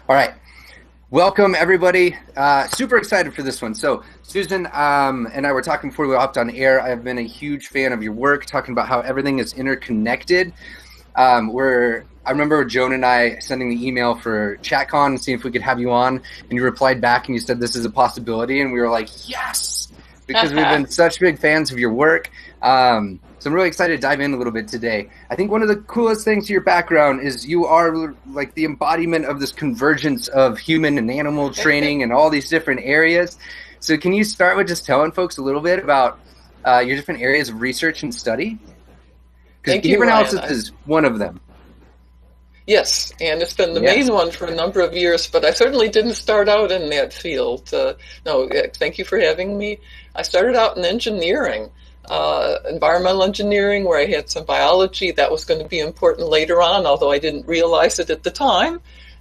All right. Welcome, everybody. Super excited for this one. So Susan and I were talking before we hopped on air. I've been a huge fan of your work, talking about how everything is interconnected. I remember Joan and I sending the email for CHATTcon and seeing if we could have you on, and you replied back and you said this is a possibility, and we were like, yes, because we've been such big fans of your work. So I'm really excited to dive in a little bit today. I think one of the coolest things to your background is you are like the embodiment of this convergence of human and animal training and all these different areas. So can you start with just telling folks a little bit about your different areas of research and study? Because behavior analysis is one of them. Yes, and it's been the main one for a number of years, but I certainly didn't start out in that field. Thank you for having me. I started out in engineering. Environmental engineering, where I had some biology that was going to be important later on, although I didn't realize it at the time.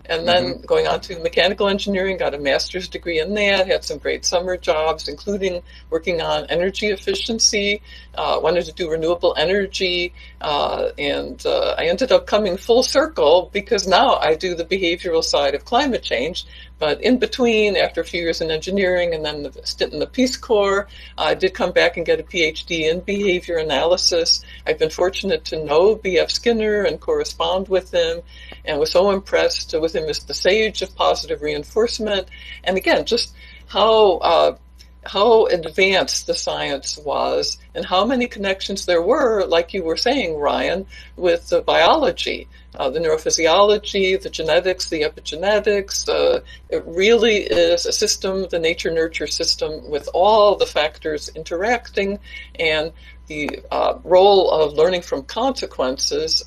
And then going on to mechanical engineering, got a master's degree in that, had some great summer jobs, including working on energy efficiency, wanted to do renewable energy, and I ended up coming full circle because now I do the behavioral side of climate change. But in between, after a few years in engineering and then the stint in the Peace Corps, I did come back and get a PhD in behavior analysis. I've been fortunate to know B.F. Skinner and correspond with him, and was so impressed with him as the sage of positive reinforcement. And again, just how advanced the science was and how many connections there were, like you were saying, Ryan, with the biology, the neurophysiology, the genetics, the epigenetics. It really is a system, the nature-nurture system, with all the factors interacting, and the role of learning from consequences,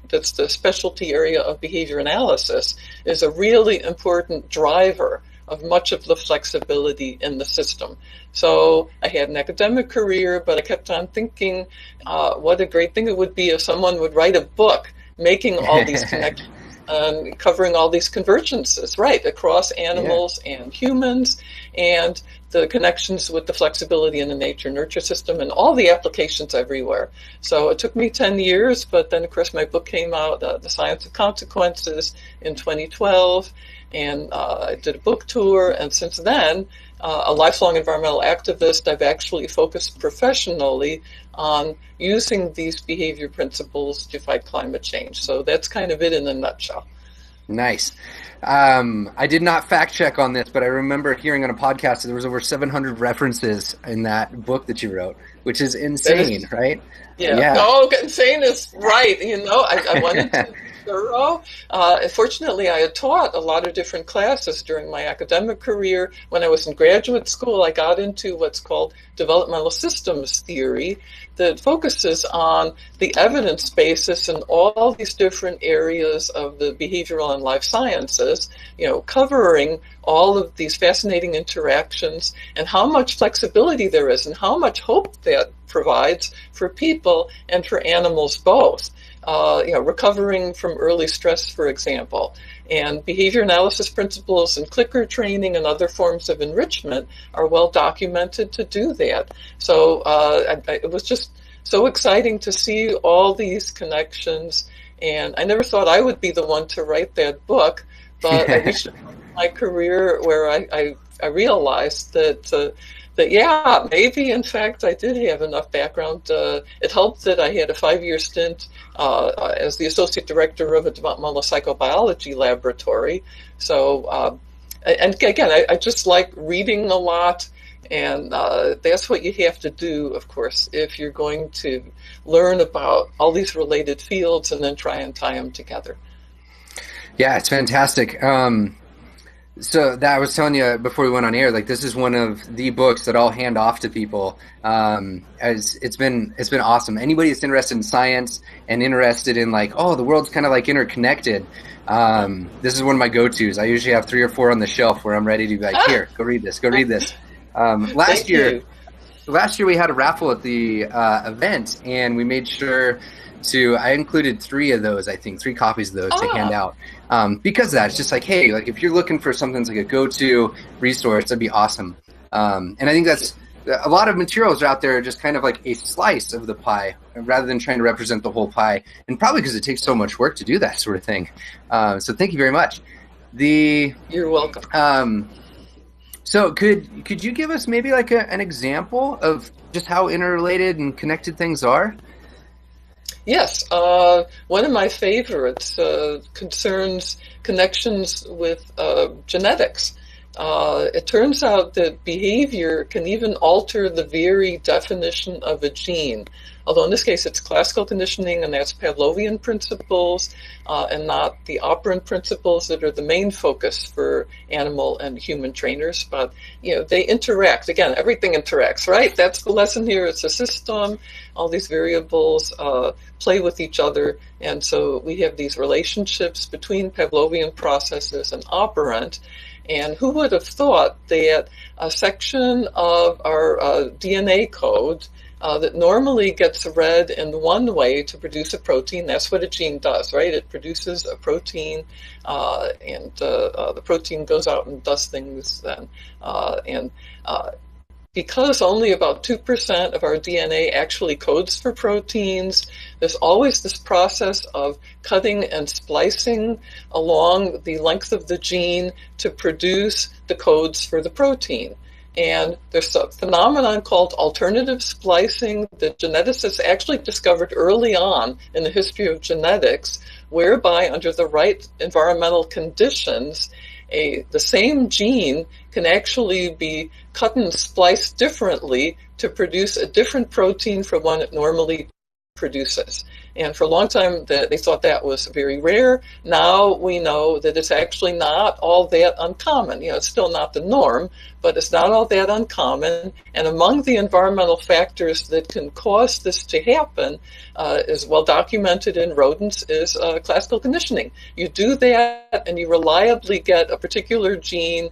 that's the specialty area of behavior analysis, is a really important driver of much of the flexibility in the system. So I had an academic career, but I kept on thinking what a great thing it would be if someone would write a book making all these connections and covering all these convergences, right, across animals and humans, and the connections with the flexibility in the nature-nurture system and all the applications everywhere. So it took me 10 years, but then, of course, my book came out, The Science of Consequences, in 2012, and I did a book tour, and since then, a lifelong environmental activist, I've actually focused professionally on using these behavior principles to fight climate change. So that's kind of it in a nutshell. Nice. I did not fact check on this, but I remember hearing on a podcast that there was over 700 references in that book that you wrote, which is insane, right? Yeah. No, insane is right. I wanted to be thorough. Fortunately, I had taught a lot of different classes during my academic career. When I was in graduate school, I got into what's called developmental systems theory, that focuses on the evidence basis in all these different areas of the behavioral and life sciences, covering all of these fascinating interactions and how much flexibility there is and how much hope that provides for people and for animals both. Recovering from early stress, for example, and behavior analysis principles and clicker training and other forms of enrichment are well documented to do that. So it was just so exciting to see all these connections, and I never thought I would be the one to write that book, but I reached a point in my career where I realized that maybe, in fact, I did have enough background. It helped that I had a 5-year stint as the associate director of a developmental psychobiology laboratory. So, and again, I just like reading a lot, and that's what you have to do, of course, if you're going to learn about all these related fields and then try and tie them together. Yeah, it's fantastic. So that I was telling you before we went on air, like this is one of the books that I'll hand off to people. As it's been awesome. Anybody that's interested in science and interested in like, oh, the world's kind of like interconnected. This is one of my go-tos. I usually have 3 or 4 on the shelf where I'm ready to be like, here, go read this. Last year we had a raffle at the event, and we made sure I included 3 of those, I think, 3 copies of those to hand out. Because of that, it's just like, hey, like if you're looking for something that's like a go-to resource, that'd be awesome. And I think that's a lot of materials out there are just kind of like a slice of the pie rather than trying to represent the whole pie. And probably because it takes so much work to do that sort of thing. So thank you very much. You're welcome. So could you give us maybe like an example of just how interrelated and connected things are? Yes, one of my favorites concerns connections with genetics. It turns out that behavior can even alter the very definition of a gene. Although in this case it's classical conditioning, and that's Pavlovian principles, and not the operant principles that are the main focus for animal and human trainers. But they interact. Again, everything interacts, right? That's the lesson here. It's a system. All these variables play with each other, and so we have these relationships between Pavlovian processes and operant. And who would have thought that a section of our DNA code that normally gets read in one way to produce a protein, that's what a gene does, right? It produces a protein, and the protein goes out and does things then. Because only about 2% of our DNA actually codes for proteins, there's always this process of cutting and splicing along the length of the gene to produce the codes for the protein. And there's a phenomenon called alternative splicing that geneticists actually discovered early on in the history of genetics, whereby under the right environmental conditions, the same gene can actually be cut and spliced differently to produce a different protein from one it normally produces. And for a long time, they thought that was very rare. Now we know that it's actually not all that uncommon. It's still not the norm, but it's not all that uncommon. And among the environmental factors that can cause this to happen, is well documented in rodents, is classical conditioning. You do that and you reliably get a particular gene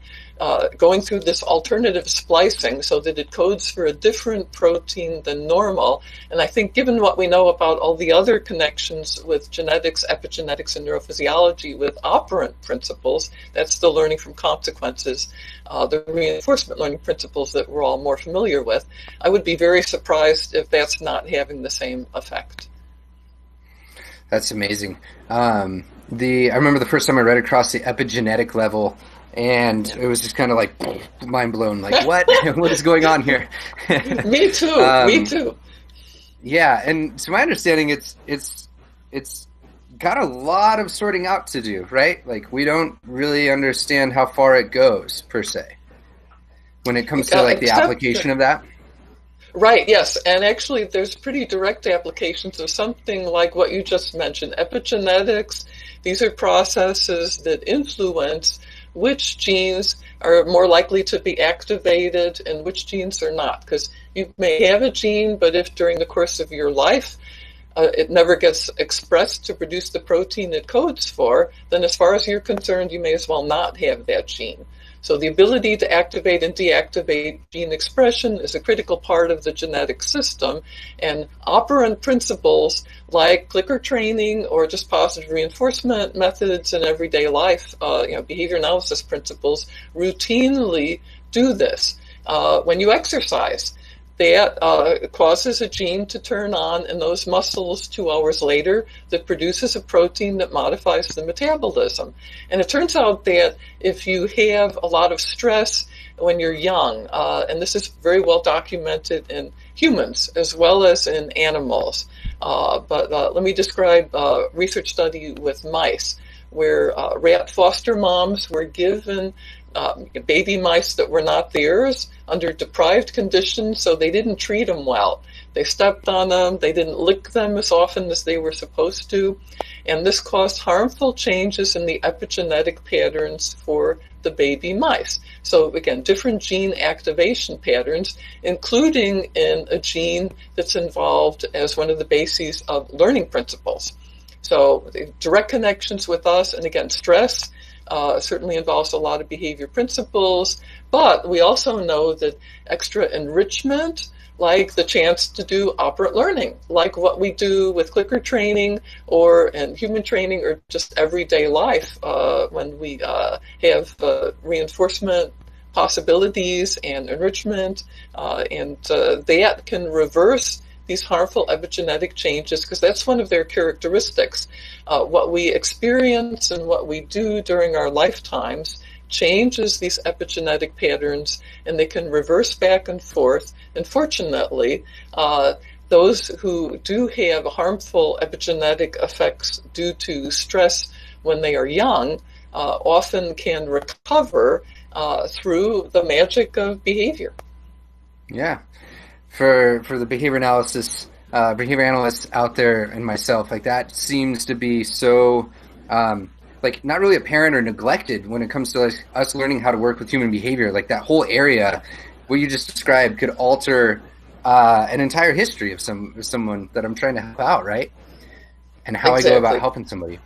going through this alternative splicing so that it codes for a different protein than normal. And I think given what we know about all the other connections with genetics, epigenetics, and neurophysiology with operant principles, that's the learning from consequences, the reinforcement learning principles that we're all more familiar with, I would be very surprised if that's not having the same effect. That's amazing. I remember the first time I read across the epigenetic level, and it was just kind of like mind blown. Like, what? What is going on here? Me too. Me too. Yeah, and to my understanding, it's got a lot of sorting out to do, right? Like, we don't really understand how far it goes per se when it comes to like the application of that. Right, yes, and actually there's pretty direct applications of something like what you just mentioned, epigenetics. These are processes that influence which genes are more likely to be activated and which genes are not. Because you may have a gene, but if during the course of your life it never gets expressed to produce the protein it codes for, then as far as you're concerned, you may as well not have that gene. So the ability to activate and deactivate gene expression is a critical part of the genetic system, and operant principles like clicker training or just positive reinforcement methods in everyday life, behavior analysis principles routinely do this. When you exercise, that causes a gene to turn on in those muscles 2 hours later that produces a protein that modifies the metabolism. And it turns out that if you have a lot of stress when you're young, and this is very well documented in humans as well as in animals, but let me describe a research study with mice where rat foster moms were given baby mice that were not theirs under deprived conditions, so they didn't treat them well. They stepped on them, they didn't lick them as often as they were supposed to, and this caused harmful changes in the epigenetic patterns for the baby mice. So again, different gene activation patterns, including in a gene that's involved as one of the bases of learning principles. So direct connections with us, and again, stress certainly involves a lot of behavior principles, but we also know that extra enrichment, like the chance to do operant learning, like what we do with clicker training or in human training or just everyday life when we have reinforcement possibilities and enrichment, and that can reverse these harmful epigenetic changes, because that's one of their characteristics. What we experience and what we do during our lifetimes changes these epigenetic patterns, and they can reverse back and forth. And fortunately, those who do have harmful epigenetic effects due to stress when they are young often can recover through the magic of behavior. Yeah. For the behavior analysts out there and myself, like that seems to be so like not really apparent or neglected when it comes to us learning how to work with human behavior. Like that whole area, what you just described, could alter an entire history of someone that I'm trying to help out, right? And how I go about helping somebody.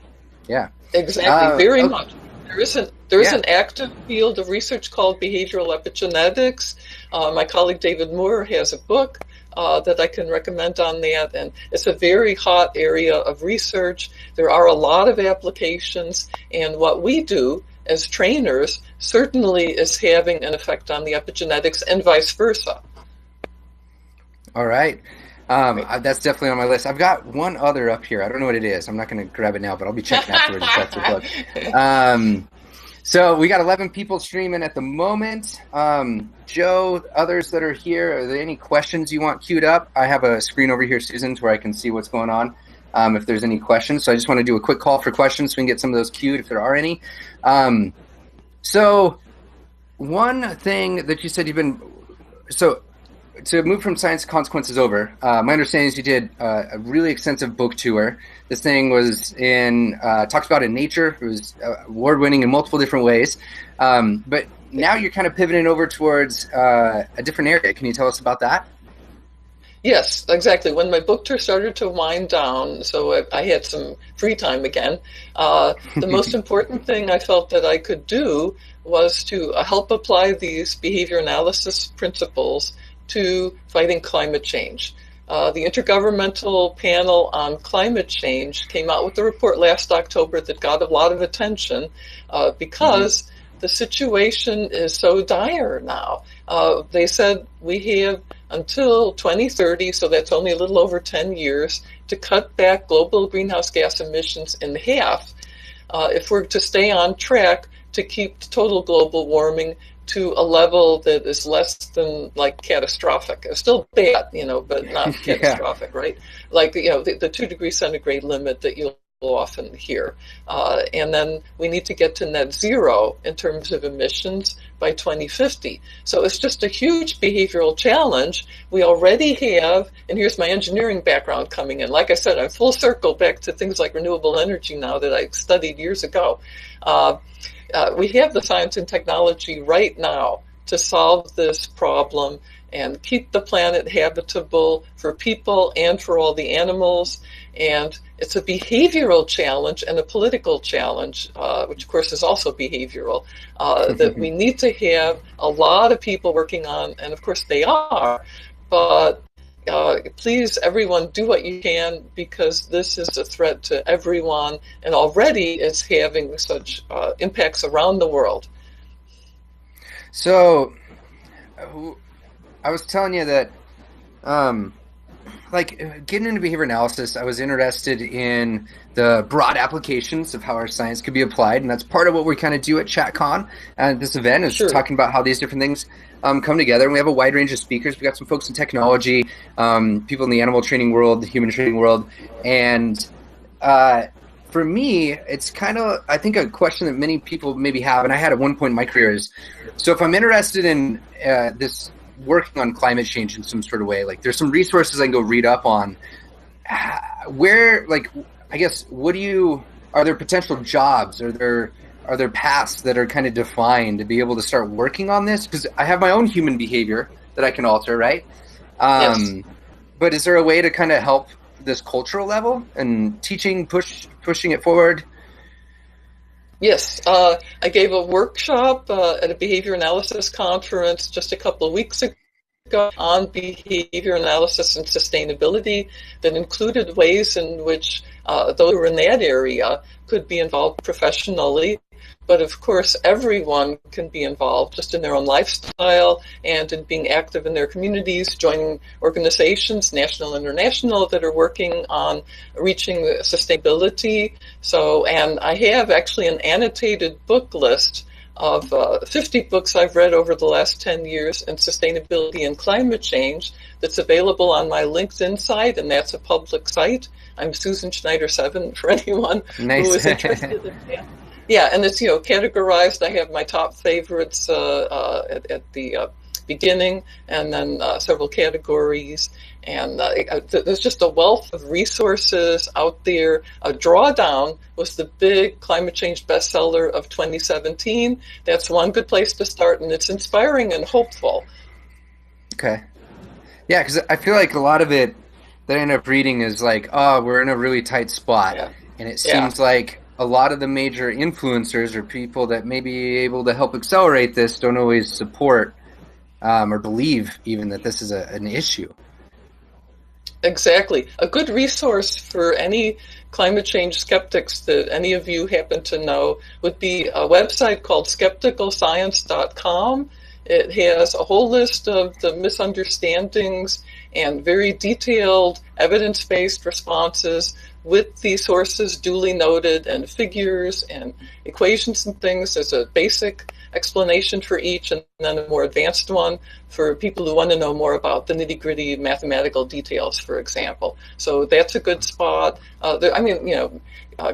Yeah. Exactly. Very much. There is an active field of research called behavioral epigenetics. My colleague David Moore has a book that I can recommend on that, and it's a very hot area of research. There are a lot of applications, and what we do as trainers certainly is having an effect on the epigenetics and vice versa. All right. That's definitely on my list. I've got one other up here. I don't know what it is. I'm not going to grab it now, but I'll be checking afterwards if that's the book. So we got 11 people streaming at the moment. Joe, others that are here, are there any questions you want queued up? I have a screen over here, Susan, where I can see what's going on if there's any questions. So I just want to do a quick call for questions so we can get some of those queued if there are any. So one thing that you said to move from Science Consequences over, my understanding is you did a really extensive book tour. This thing was talked about in Nature. It was award-winning in multiple different ways. But now you're kind of pivoting over towards a different area. Can you tell us about that? Yes, exactly. When my book tour started to wind down, so I had some free time again, the most important thing I felt that I could do was to help apply these behavior analysis principles to fighting climate change. The Intergovernmental Panel on Climate Change came out with a report last October that got a lot of attention because the situation is so dire now. They said we have until 2030, so that's only a little over 10 years, to cut back global greenhouse gas emissions in half if we're to stay on track to keep total global warming to a level that is less than like catastrophic. It's still bad, but not catastrophic, right? Like, the 2 degrees centigrade limit that you'll often hear. And then we need to get to net zero in terms of emissions by 2050. So it's just a huge behavioral challenge. We already have, and here's my engineering background coming in. Like I said, I'm full circle back to things like renewable energy now that I studied years ago. We have the science and technology right now to solve this problem and keep the planet habitable for people and for all the animals. And it's a behavioral challenge and a political challenge, which of course is also behavioral, that we need to have a lot of people working on, and of course they are, but please, everyone, do what you can, because this is a threat to everyone, and already it's having such impacts around the world. So, I was telling you that, getting into behavior analysis, I was interested in the broad applications of how our science could be applied, and that's part of what we kind of do at CHATTcon. And this event is talking about how these different things come together. And we have a wide range of speakers. We got some folks in technology, people in the animal training world, the human training world, and for me, it's kind of, I think, a question that many people maybe have, and I had at one point in my career is, so if I'm interested in this working on climate change in some sort of way, like there's some resources I can go read up on. Where, I guess, are there potential jobs? Are there paths that are kind of defined to be able to start working on this? Because I have my own human behavior that I can alter, right? Yes. But is there a way to kind of help this cultural level and pushing it forward? Yes, I gave a workshop at a behavior analysis conference just a couple of weeks ago on behavior analysis and sustainability that included ways in which those who are in that area could be involved professionally, but of course everyone can be involved just in their own lifestyle and in being active in their communities, joining organizations, national and international, that are working on reaching sustainability. So, and I have actually an annotated book list of 50 books I've read over the last 10 years in sustainability and climate change that's available on my LinkedIn site, and that's a public site. I'm Susan Schneider 7 for anyone who is interested in that. Yeah, and it's, categorized. I have my top favorites at the beginning, and then several categories. And there's just a wealth of resources out there. Drawdown was the big climate change bestseller of 2017. That's one good place to start, and it's inspiring and hopeful. Okay. Yeah, because I feel like a lot of it that I end up reading is like, oh, we're in a really tight spot. Yeah. And it seems like a lot of the major influencers or people that may be able to help accelerate this don't always support or believe even that this is an issue. Exactly. A good resource for any climate change skeptics that any of you happen to know would be a website called skepticalscience.com. It has a whole list of the misunderstandings and very detailed evidence-based responses with the sources duly noted and figures and equations and things. There's a basic explanation for each, and then a more advanced one for people who want to know more about the nitty-gritty mathematical details, for example. So that's a good spot.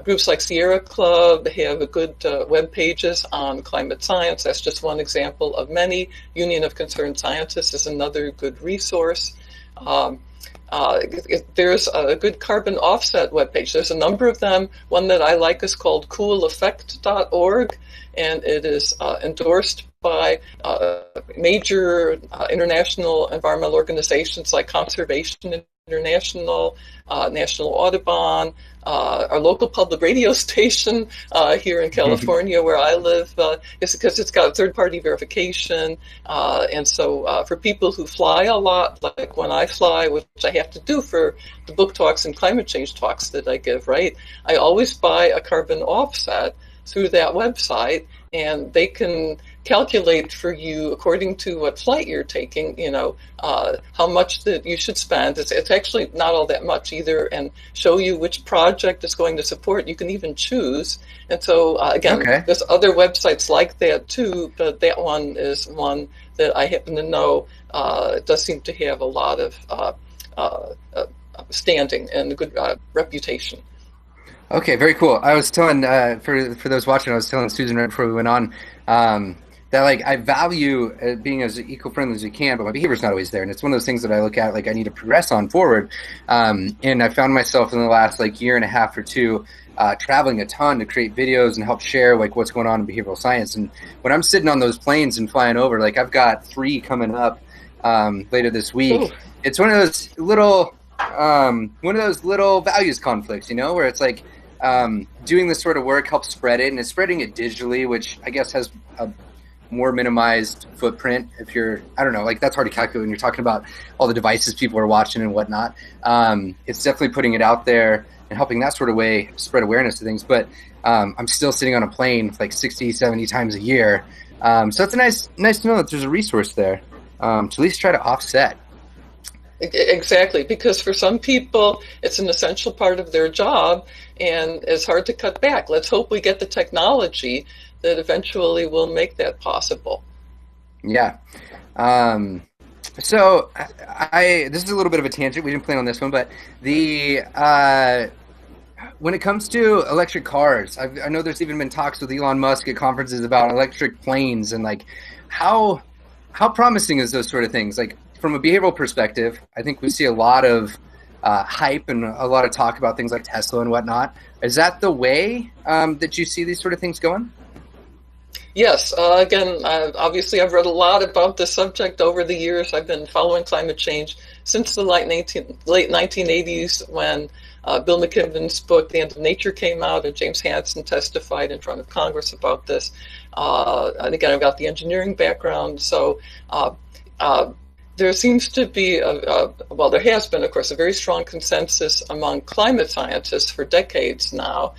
Groups like Sierra Club have a good web pages on climate science. That's just one example of many. Union of Concerned Scientists is another good resource. There's a good carbon offset webpage. There's a number of them. One that I like is called cooleffect.org, and it is endorsed by major international environmental organizations like Conservation International, National Audubon, our local public radio station here in California where I live, is because it's got third-party verification. And so for people who fly a lot, like when I fly, which I have to do for the book talks and climate change talks that I give, right? I always buy a carbon offset through that website, and they can calculate for you according to what flight you're taking, how much that you should spend. It's actually not all that much either, and show you which project is going to support. You can even choose. And so again, there's other websites like that too, but that one is one that I happen to know does seem to have a lot of standing and a good reputation. Okay, very cool. I was telling for those watching, I was telling Susan right before we went on that I value being as eco-friendly as you can, but my behavior's not always there, and it's one of those things that I look at I need to progress on forward. And I found myself in the last year and a half or two traveling a ton to create videos and help share what's going on in behavioral science. And when I'm sitting on those planes and flying over, I've got 3 coming up later this week. Ooh. It's one of those little values conflicts, where it's doing this sort of work helps spread it, and it's spreading it digitally, which I guess has a more minimized footprint. If you're, I don't know, that's hard to calculate when you're talking about all the devices people are watching and whatnot. It's definitely putting it out there and helping that sort of way spread awareness to things. But I'm still sitting on a plane 60, 70 times a year. So it's nice to know that there's a resource there to at least try to offset. Exactly, because for some people, it's an essential part of their job, and it's hard to cut back. Let's hope we get the technology that eventually will make that possible. Yeah. So this is a little bit of a tangent. We didn't plan on this one, but when it comes to electric cars, I know there's even been talks with Elon Musk at conferences about electric planes, and how promising is those sort of things? From a behavioral perspective, I think we see a lot of hype and a lot of talk about things like Tesla and whatnot. Is that the way that you see these sort of things going? Yes. Again, obviously, I've read a lot about this subject over the years. I've been following climate change since the late 1980s when Bill McKibben's book, The End of Nature, came out, and James Hansen testified in front of Congress about this. And again, I've got the engineering background, so there seems to be, there has been, of course, a very strong consensus among climate scientists for decades now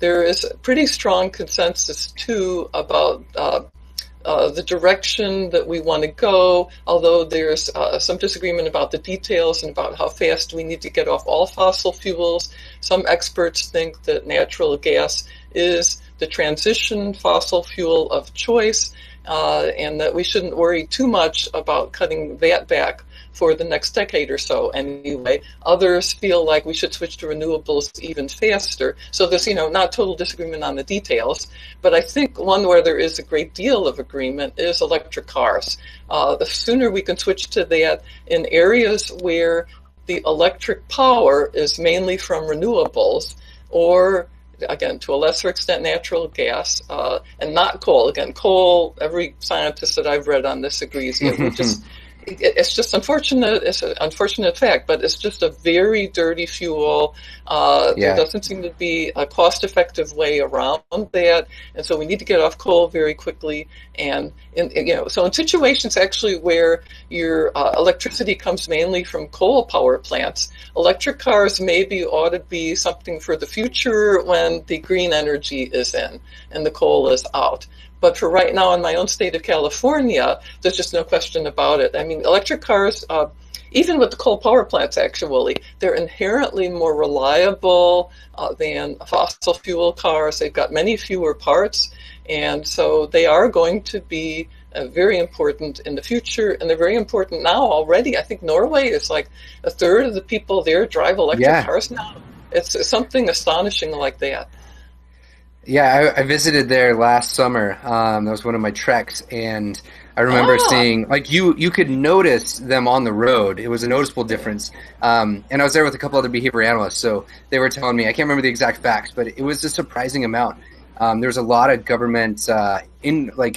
there is a pretty strong consensus, too, about the direction that we want to go, although there's some disagreement about the details and about how fast we need to get off all fossil fuels. Some experts think that natural gas is the transition fossil fuel of choice, and that we shouldn't worry too much about cutting that back for the next decade or so anyway. Others feel like we should switch to renewables even faster. So there's, not total disagreement on the details, but I think one where there is a great deal of agreement is electric cars. The sooner we can switch to that in areas where the electric power is mainly from renewables, or again, to a lesser extent, natural gas, and not coal. Again, coal, every scientist that I've read on this agrees. It's just unfortunate. It's an unfortunate fact, but it's just a very dirty fuel. There doesn't seem to be a cost-effective way around that, and so we need to get off coal very quickly. And so in situations actually where your electricity comes mainly from coal power plants, electric cars maybe ought to be something for the future when the green energy is in and the coal is out. But for right now in my own state of California, there's just no question about it. I mean, electric cars, even with the coal power plants actually, they're inherently more reliable than fossil fuel cars. They've got many fewer parts, and so they are going to be very important in the future, and they're very important now already. I think Norway is like a third of the people there drive electric cars now. It's something astonishing like that. Yeah, I visited there last summer. That was one of my treks, and I remember seeing, like, you could notice them on the road. It was a noticeable difference. And I was there with a couple other behavior analysts, so they were telling me, I can't remember the exact facts, but it was a surprising amount. There's a lot of government, the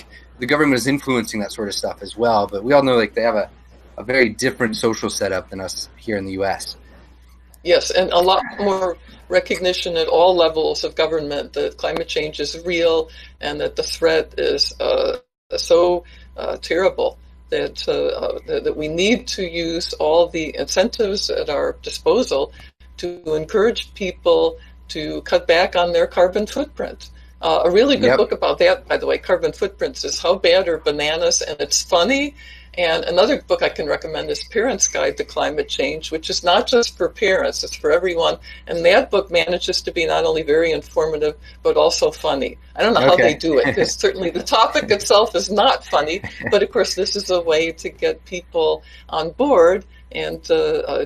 government is influencing that sort of stuff as well, but we all know, like, they have a very different social setup than us here in the U.S. Yes, and a lot more recognition at all levels of government that climate change is real and that the threat is so terrible that we need to use all the incentives at our disposal to encourage people to cut back on their carbon footprint. A really good book about that, by the way, Carbon Footprints, is How Bad Are Bananas? And it's funny. And another book I can recommend is Parents' Guide to Climate Change, which is not just for parents, it's for everyone. And that book manages to be not only very informative, but also funny. I don't know how they do it, because certainly the topic itself is not funny, but of course this is a way to get people on board and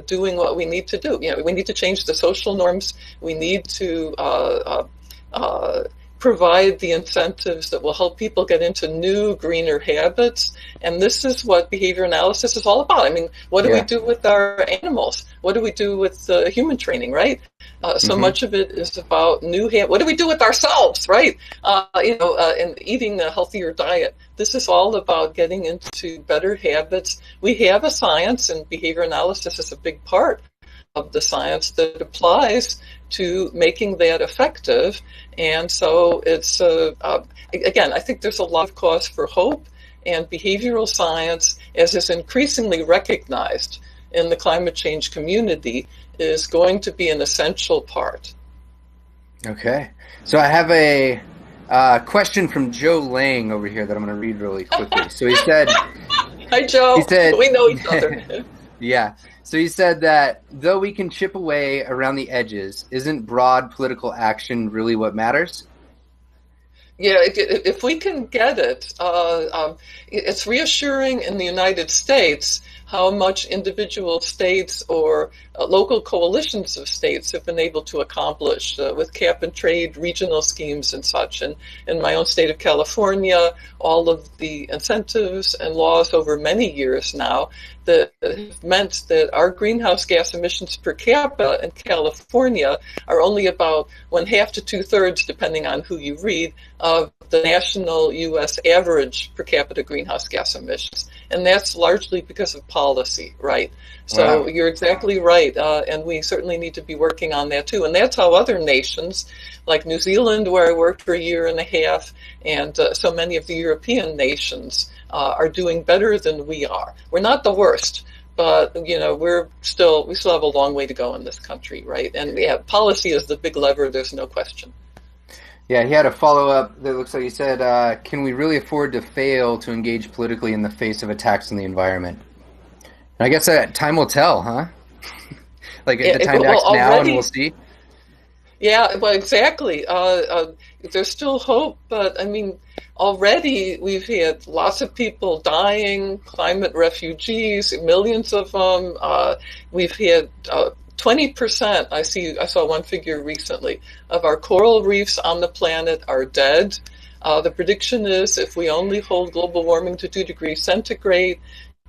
doing what we need to do. We need to change the social norms. We need to provide the incentives that will help people get into new, greener habits. And this is what behavior analysis is all about. I mean, what do we do with our animals? What do we do with human training, right? So much of it is about what do we do with ourselves, right? And eating a healthier diet. This is all about getting into better habits. We have a science, and behavior analysis is a big part of the science that applies to making that effective. And so it's, again, I think there's a lot of cause for hope, and behavioral science, as is increasingly recognized in the climate change community, is going to be an essential part. Okay. So I have a question from Joe Lang over here that I'm going to read really quickly. So he said... Hi, Joe. He said, we know each other. Yeah. So he said that though we can chip away around the edges, isn't broad political action really what matters? Yeah, if we can get it, it's reassuring in the United States how much individual states or local coalitions of states have been able to accomplish with cap and trade regional schemes and such. And in my own state of California, all of the incentives and laws over many years now that have meant that our greenhouse gas emissions per capita in California are only about 1/2 to 2/3, depending on who you read, of the national U.S. average per capita greenhouse gas emissions. And that's largely because of policy, right? So You're exactly right. And we certainly need to be working on that too. And that's how other nations, like New Zealand, where I worked for a year and a half, and so many of the European nations are doing better than we are. We're not the worst, but we still have a long way to go in this country, right? And yeah, policy is the big lever, there's no question. Yeah, he had a follow-up that looks like he said, can we really afford to fail to engage politically in the face of attacks on the environment? And I guess that time will tell, huh? Like the time to Well, act now and we'll already, see. yeah, well, exactly. There's still hope, but I mean, already we've had lots of people dying, climate refugees, millions of them. We've had 20%. I saw one figure recently of our coral reefs on the planet are dead. The prediction is if we only hold global warming to 2 degrees centigrade,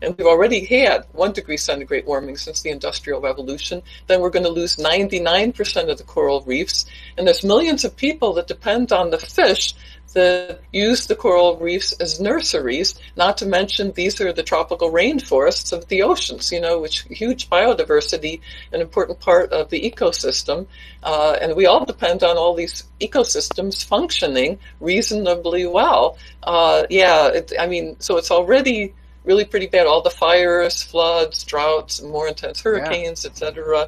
and we've already had 1 degree centigrade warming since the Industrial Revolution, then we're going to lose 99% of the coral reefs. And there's millions of people that depend on the fish that use the coral reefs as nurseries, not to mention these are the tropical rainforests of the oceans, which huge biodiversity, an important part of the ecosystem. And we all depend on all these ecosystems functioning reasonably well. So it's already really pretty bad. All the fires, floods, droughts, more intense hurricanes, etc.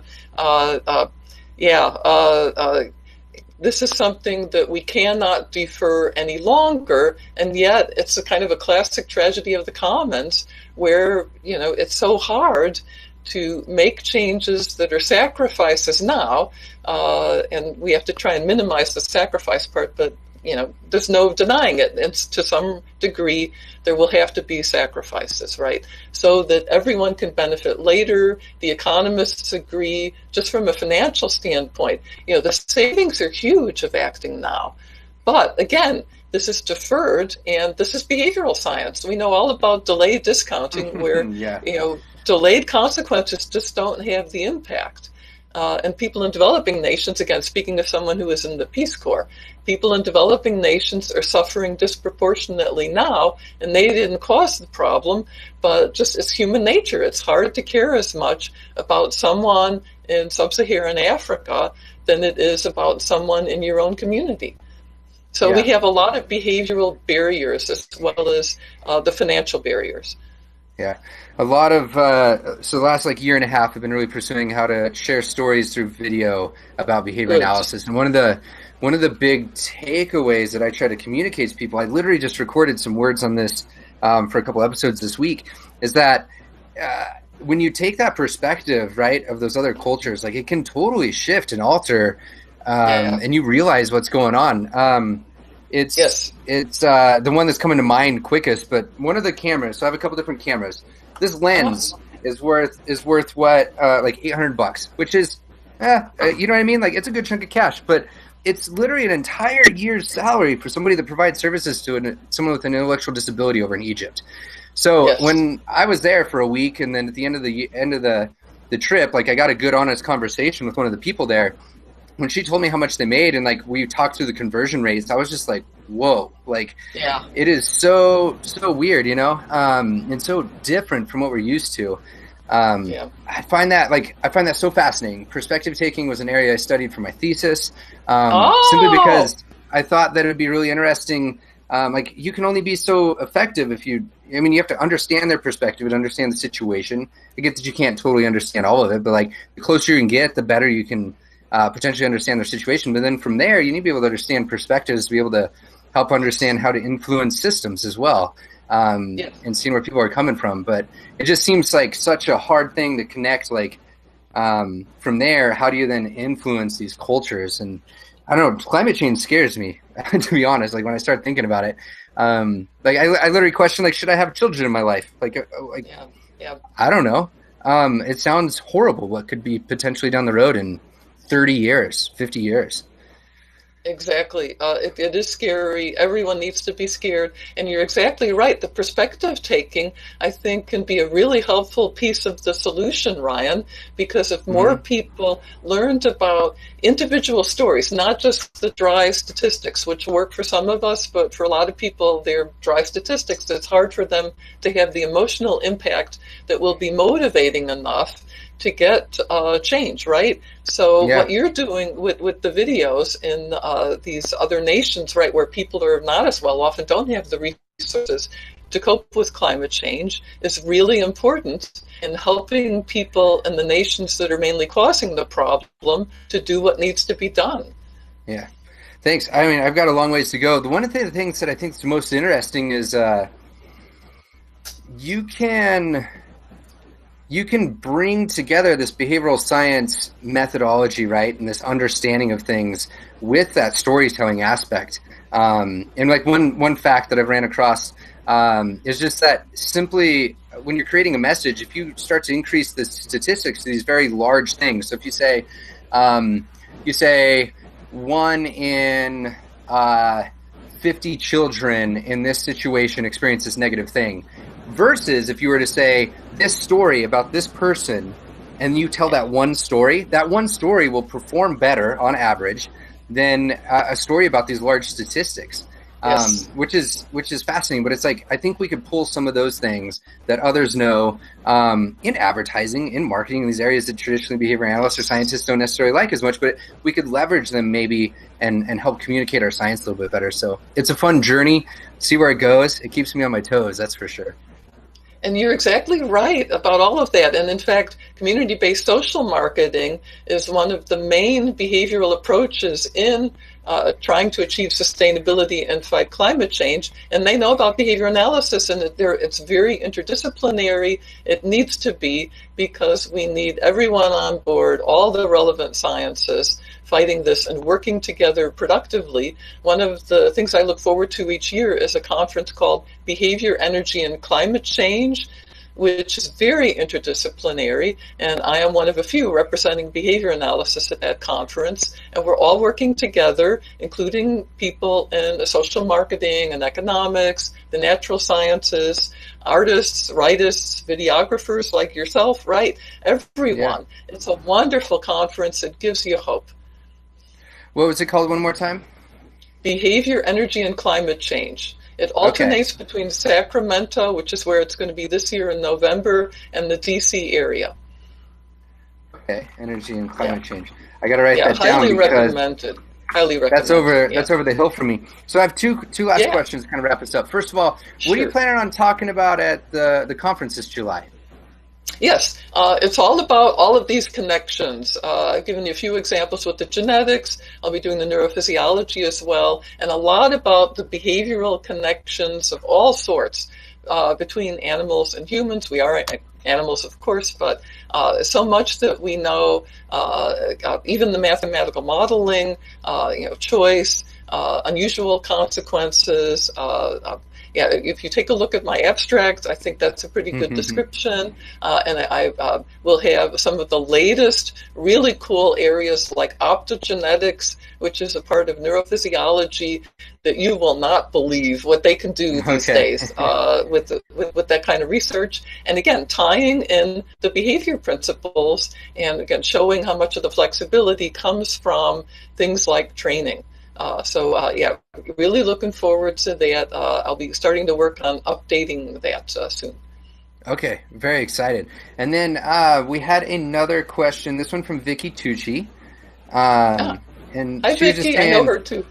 This is something that we cannot defer any longer, and yet it's a kind of a classic tragedy of the commons where, it's so hard to make changes that are sacrifices now, and we have to try and minimize the sacrifice part, but there's no denying it. And to some degree, there will have to be sacrifices, right? So that everyone can benefit later. The economists agree, just from a financial standpoint, the savings are huge of acting now. But again, this is deferred, and this is behavioral science. We know all about delayed discounting, where, delayed consequences just don't have the impact. And people in developing nations, again, speaking of someone who is in the Peace Corps, people in developing nations are suffering disproportionately now, and they didn't cause the problem, but just it's human nature. It's hard to care as much about someone in sub-Saharan Africa than it is about someone in your own community. So we have a lot of behavioral barriers as well as the financial barriers. Yeah, a lot of so the last year and a half, I've been really pursuing how to share stories through video about behavior analysis. And one of the big takeaways that I try to communicate to people, I literally just recorded some words on this for a couple episodes this week, is that when you take that perspective, right, of those other cultures, it can totally shift and alter, and you realize what's going on. It's the one that's coming to mind quickest, but one of the cameras, so I have a couple different cameras. This lens is worth what, $800, which is, you know what I mean? It's a good chunk of cash, but it's literally an entire year's salary for somebody that provides services to someone with an intellectual disability over in Egypt. So when I was there for a week, and then at the end of the trip, I got a good, honest conversation with one of the people there. When she told me how much they made, and we talked through the conversion rates, I was just like, whoa, it is so weird, and so different from what we're used to. I find that so fascinating. Perspective taking was an area I studied for my thesis, simply because I thought that it would be really interesting. You can only be so effective if you have to understand their perspective and understand the situation. I get that you can't totally understand all of it, but the closer you can get, the better you can potentially understand their situation. But then from there, you need to be able to understand perspectives to be able to help understand how to influence systems as well, and seeing where people are coming from. But it just seems like such a hard thing to connect. From there, how do you then influence these cultures? And I don't know, climate change scares me, to be honest. When I start thinking about it, I literally question, should I have children in my life? I don't know. It sounds horrible what could be potentially down the road in 30 years, 50 years. Exactly. It is scary. Everyone needs to be scared. And you're exactly right. The perspective taking, I think, can be a really helpful piece of the solution, Ryan, because if more people learned about individual stories, not just the dry statistics, which work for some of us, but for a lot of people, they're dry statistics. It's hard for them to have the emotional impact that will be motivating enough to get change, right? So what you're doing with the videos in these other nations, right, where people are not as well off and don't have the resources to cope with climate change, is really important in helping people in the nations that are mainly causing the problem to do what needs to be done. Yeah. Thanks. I mean, I've got a long ways to go. One of the things that I think is most interesting is you can bring together this behavioral science methodology, right, and this understanding of things with that storytelling aspect. And like one fact that I've ran across is just that simply when you're creating a message, if you start to increase the statistics to these very large things, so if you say, one in 50 children in this situation experience this negative thing, versus if you were to say this story about this person and you tell that one story will perform better on average than a story about these large statistics. Yes. Which is fascinating. But it's like, I think we could pull some of those things that others know in advertising, in marketing, in these areas that traditionally behavior analysts or scientists don't necessarily like as much, but we could leverage them maybe and help communicate our science a little bit better. So it's a fun journey. See where it goes. It keeps me on my toes, that's for sure. And you're exactly right about all of that. And in fact, community-based social marketing is one of the main behavioral approaches in trying to achieve sustainability and fight climate change. And they know about behavior analysis, and it's very interdisciplinary. It needs to be, because we need everyone on board, all the relevant sciences, fighting this and working together productively. One of the things I look forward to each year is a conference called Behavior, Energy, and Climate Change, which is very interdisciplinary, and I am one of a few representing behavior analysis at that conference, and we're all working together, including people in social marketing and economics, the natural sciences, artists, writers, videographers like yourself, right? Everyone. Yeah. It's a wonderful conference. It gives you hope. What was it called one more time? Behavior, Energy, and Climate Change. It alternates between Sacramento, which is where it's going to be this year in November, and the DC area. Okay, energy and climate change. I got to write that down. Highly recommended. Highly recommended. That's over the hill for me. So I have two last questions to kind of wrap this up. First of all, what are you planning on talking about at the conference this July? Yes, it's all about all of these connections. I've given you a few examples with the genetics. I'll be doing the neurophysiology as well, and a lot about the behavioral connections of all sorts between animals and humans. We are animals, of course, but so much that we know, even the mathematical modeling, choice, unusual consequences, if you take a look at my abstract, I think that's a pretty good description. And I will have some of the latest really cool areas like optogenetics, which is a part of neurophysiology that you will not believe what they can do these days with that kind of research. And again, tying in the behavior principles, and again, showing how much of the flexibility comes from things like training. Really looking forward to that. I'll be starting to work on updating that soon. Okay, very excited. And then we had another question, this one from Vicky Tucci. And hi, Vicky, I know her too.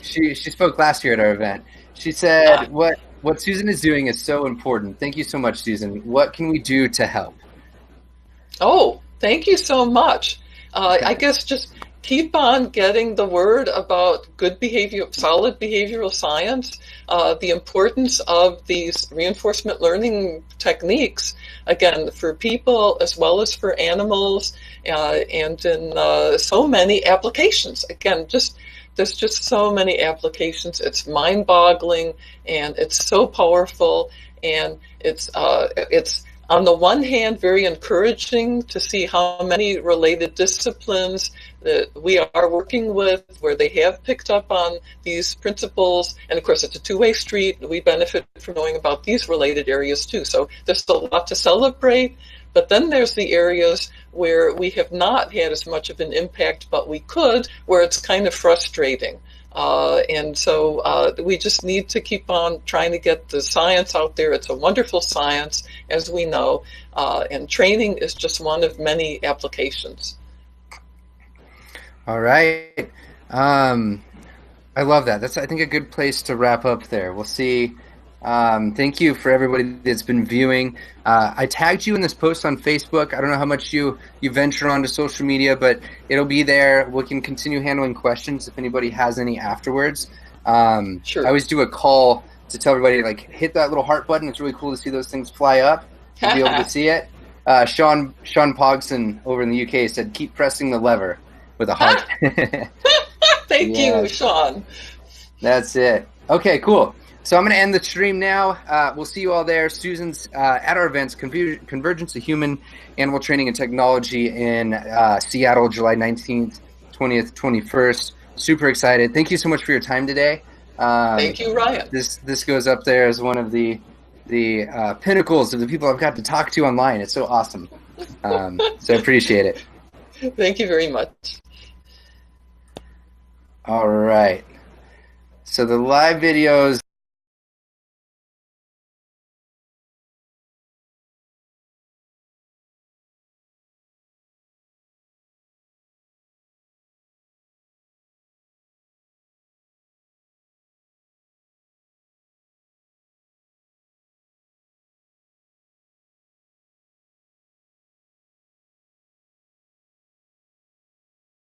She spoke last year at our event. She said, what Susan is doing is so important. Thank you so much, Susan. What can we do to help? Oh, thank you so much. I guess just keep on getting the word about good behavior, solid behavioral science, the importance of these reinforcement learning techniques, again, for people as well as for animals, and in so many applications. Again, there's just so many applications. It's mind-boggling, and it's so powerful, and it's on the one hand, very encouraging to see how many related disciplines that we are working with, where they have picked up on these principles. And of course, it's a two-way street. We benefit from knowing about these related areas too. So there's a lot to celebrate. But then there's the areas where we have not had as much of an impact, but we could, where it's kind of frustrating. And so we just need to keep on trying to get the science out there. It's a wonderful science, as we know, and training is just one of many applications. All right. I love that. That's, I think, a good place to wrap up there. We'll see Thank you for everybody that's been viewing. I tagged you in this post on Facebook. I don't know how much you venture onto social media, but it'll be there. We can continue handling questions if anybody has any afterwards. Sure. I always do a call to tell everybody, like, hit that little heart button. It's really cool to see those things fly up and be able to see it. Sean Pogson over in the UK said, keep pressing the lever with a heart. Thank you, Sean. That's it. Okay, cool. So I'm going to end the stream now. We'll see you all there. Susan's at our events, Convergence of Human Animal Training and Technology in Seattle, July 19th, 20th, 21st. Super excited. Thank you so much for your time today. Thank you, Ryan. This goes up there as one of the pinnacles of the people I've got to talk to online. It's so awesome. So I appreciate it. Thank you very much. All right. So the live videos